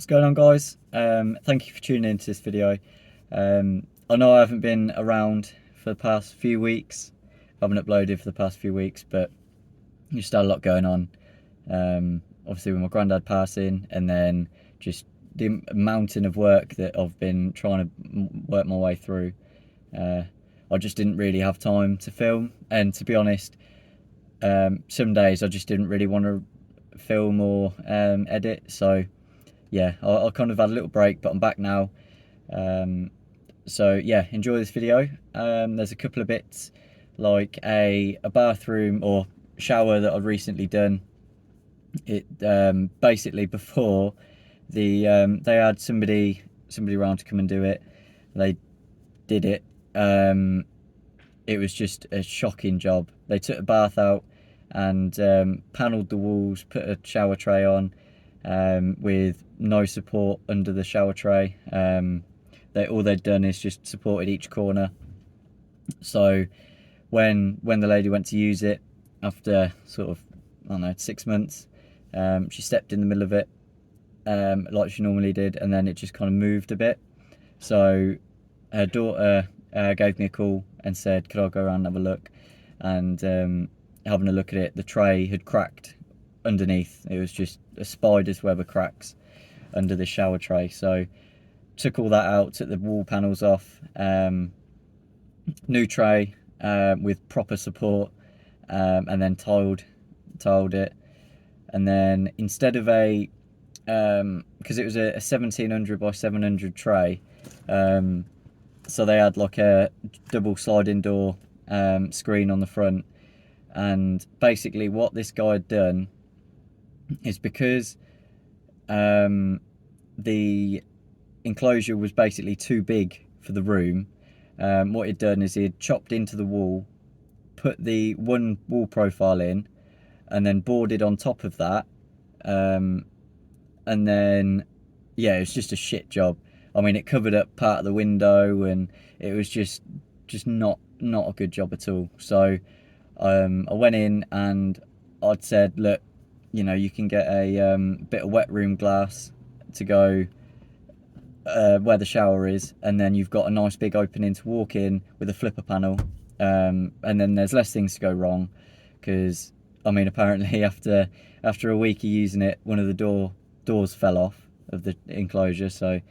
What's going on, guys? Thank you for tuning into this video. I know I haven't been around for the past few weeks. I haven't uploaded for the past few weeks, but just had a lot going on. Obviously with my granddad passing, and then just the mountain of work that I've been trying to work my way through. I just didn't really have time to film, and to be honest, some days I just didn't really want to film or edit, so yeah, I kind of had a little break, but I'm back now. So yeah, enjoy this video. There's a couple of bits like a bathroom or shower that I've recently done. It basically before they had somebody around to come and do it. They did it. It was just a shocking job. They took the bath out and panelled the walls, put a shower tray on with no support under the shower tray. All they'd done is just supported each corner. So when the lady went to use it after sort of, I don't know, 6 months, she stepped in the middle of it like she normally did, and then it just kind of moved a bit. So her daughter gave me a call and said, could I go around and have a look? And having a look at it, the tray had cracked underneath. It was just a spider's web of cracks under the shower tray. So took all that out, took the wall panels off, new tray with proper support, and then tiled it. And then instead of a because it was a 1700 by 700 tray, so they had like a double sliding door screen on the front. And basically what this guy had done is, because the enclosure was basically too big for the room, what he'd done is he had chopped into the wall, put the one wall profile in, and then boarded on top of that, and then yeah, it was just a shit job. I mean, it covered up part of the window, and it was just not a good job at all. So I went in and I'd said, look, you know, you can get a bit of wet room glass to go where the shower is, and then you've got a nice big opening to walk in with a flipper panel, and then there's less things to go wrong. Because I mean, apparently after a week of using it, one of the doors fell off of the enclosure. So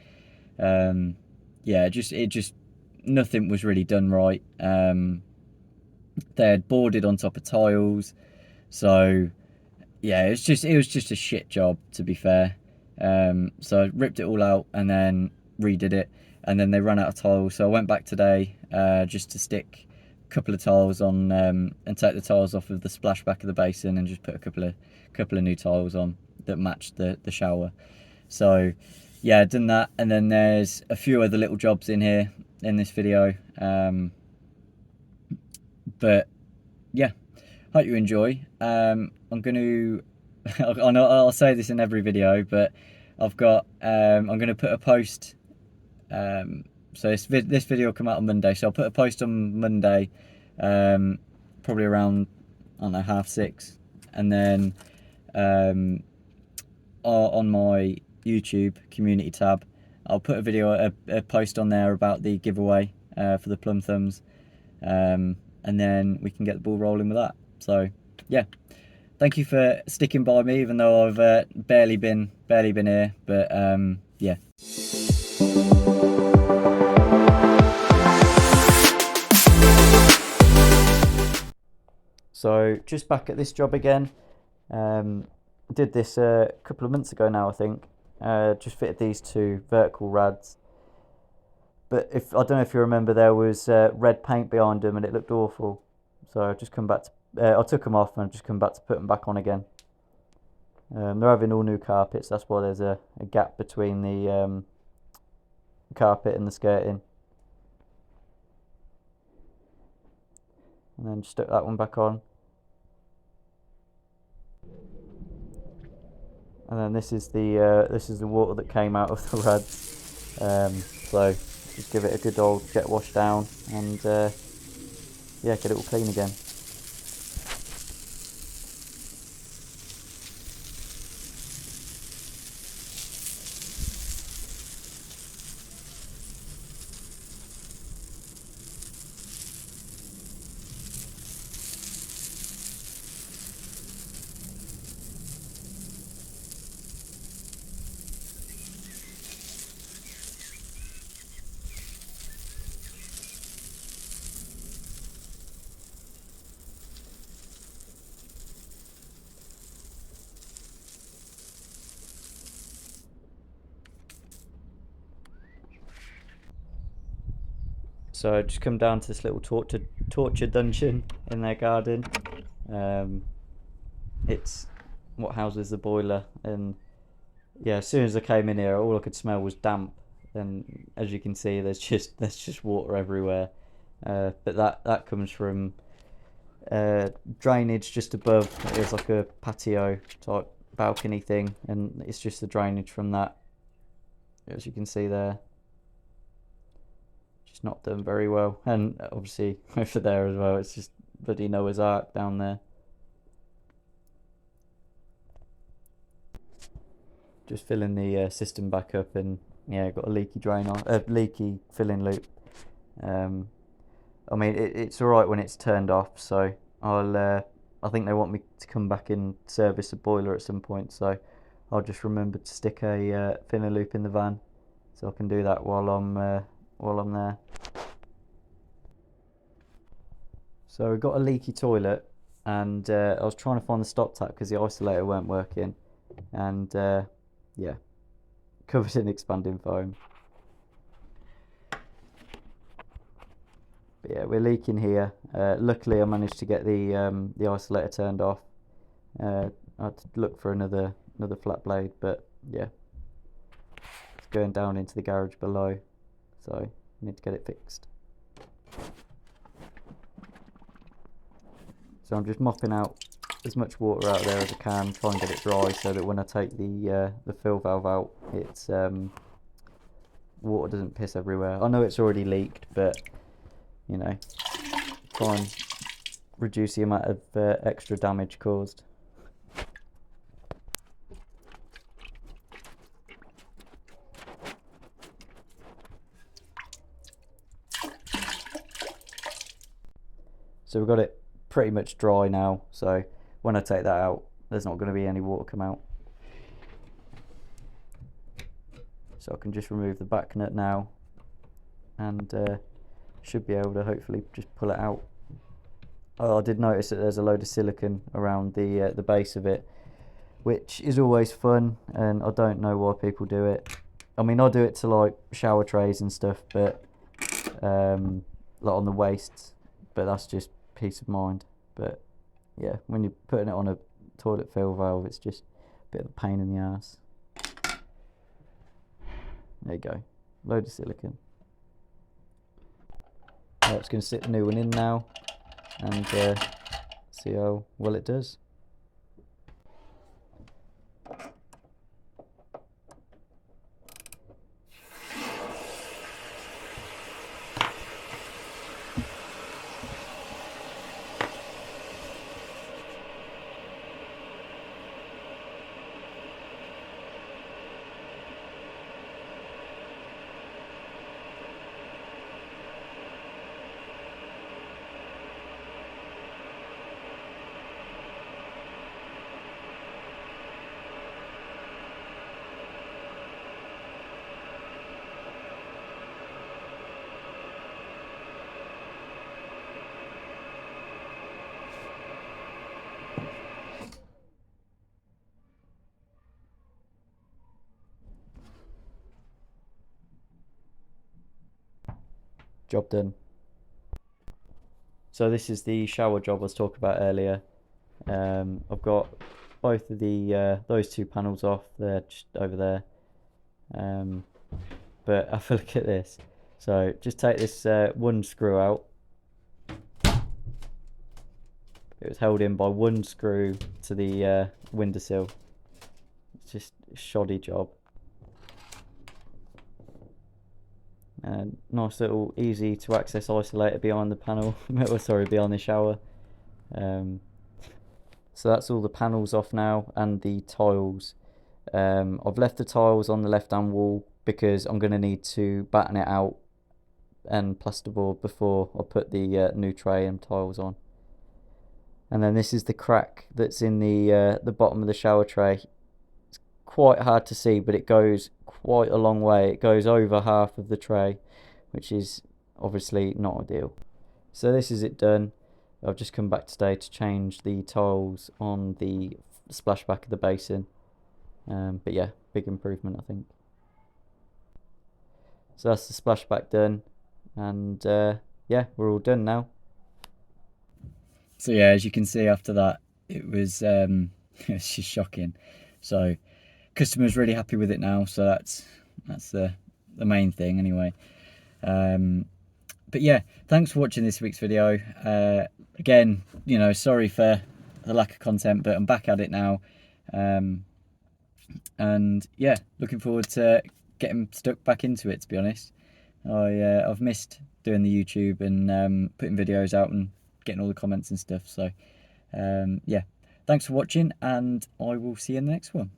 yeah, it just nothing was really done right. They had boarded on top of tiles, so yeah, it was just a shit job, to be fair. So I ripped it all out and then redid it, and then they ran out of tiles, so I went back today just to stick a couple of tiles on, and take the tiles off of the splashback of the basin, and just put a couple of new tiles on that matched the shower. So yeah, done that. And then there's a few other little jobs in here in this video, but yeah, hope you enjoy. I'm gonna I'll say this in every video, but I've got I'm gonna put a post, so this video will come out on Monday, so I'll put a post on Monday, probably around, I don't know, 6:30, and then on my YouTube community tab, I'll put a video, a post on there about the giveaway for the plum thumbs, and then we can get the ball rolling with that. So yeah, thank you for sticking by me, even though I've barely been here, but yeah. So just back at this job again. Did this a couple of months ago now, I think. Just fitted these two vertical rads, but I don't know if you remember, there was red paint behind them and it looked awful. So I've just come back to, I took them off and I've just come back to put them back on again. They're having all new carpets, that's why there's a gap between the carpet and the skirting. And then just stuck that one back on. And then this is the water that came out of the rads. So just give it a good old jet wash down, and yeah, get it all clean again. So I just come down to this little torture dungeon in their garden. It's what houses the boiler, and yeah, as soon as I came in here, all I could smell was damp, and as you can see, there's just water everywhere. But that comes from drainage just above. There's like a patio type balcony thing, and it's just the drainage from that, as you can see there. Just not done very well, and obviously over there as well, it's just bloody Noah's Ark down there. Just filling the system back up, and yeah, got a leaky drain on, leaky filling loop. I mean, it's all right when it's turned off, so I think they want me to come back and service the boiler at some point, so I'll just remember to stick a filling loop in the van, so I can do that while I'm there. So we got a leaky toilet, and I was trying to find the stop tap because the isolator weren't working, and yeah, covered in expanding foam. But yeah, we're leaking here. Luckily, I managed to get the isolator turned off. I had to look for another flat blade, but yeah, it's going down into the garage below, so I need to get it fixed. So I'm just mopping out as much water out there as I can, try and get it dry so that when I take the fill valve out, it's water doesn't piss everywhere. I know it's already leaked, but you know, try and reduce the amount of extra damage caused. So we've got it pretty much dry now, so when I take that out, there's not going to be any water come out. So I can just remove the back nut now, and should be able to hopefully just pull it out. Oh, I did notice that there's a load of silicone around the base of it, which is always fun, and I don't know why people do it. I mean, I do it to like shower trays and stuff, but like on the wastes, but that's just peace of mind. But yeah, when you're putting it on a toilet fill valve, it's just a bit of a pain in the ass. There you go, load of silicone. It's going to sit the new one in now, and see how well it does. Job done. So this is the shower job I was talking about earlier. I've got both of the those two panels off. They're just over there. But have a look at this. So just take this one screw out. It was held in by one screw to the windowsill. It's just a shoddy job. Nice little easy to access isolator behind the panel. Sorry, behind the shower. So that's all the panels off now, and the tiles. I've left the tiles on the left hand wall because I'm going to need to batten it out and plasterboard before I put the new tray and tiles on. And then this is the crack that's in the bottom of the shower tray. It's quite hard to see, but it goes quite a long way. It goes over half of the tray, which is obviously not ideal. So this is it done. I've just come back today to change the tiles on the splashback of the basin. But yeah, big improvement, I think. So that's the splashback done. and yeah, we're all done now. So yeah, as you can see after that, it was it's just shocking. So customers really happy with it now, so that's the main thing anyway. But yeah, thanks for watching this week's video. Again, you know, sorry for the lack of content, but I'm back at it now. And yeah, looking forward to getting stuck back into it, to be honest. I've missed doing the YouTube and putting videos out and getting all the comments and stuff. So yeah, thanks for watching, and I will see you in the next one.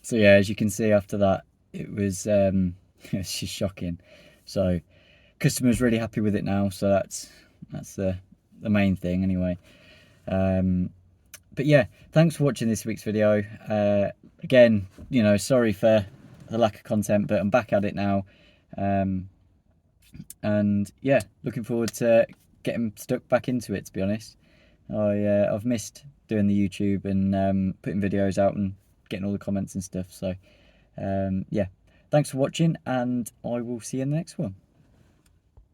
So yeah, as you can see after that, it was it's just shocking. So customers really happy with it now, so that's the main thing anyway. But yeah, thanks for watching this week's video. Again, you know, sorry for the lack of content, but I'm back at it now. And yeah, looking forward to getting stuck back into it, to be honest. I've missed doing the YouTube and putting videos out and getting all the comments and stuff. So yeah, thanks for watching, and I will see you in the next one.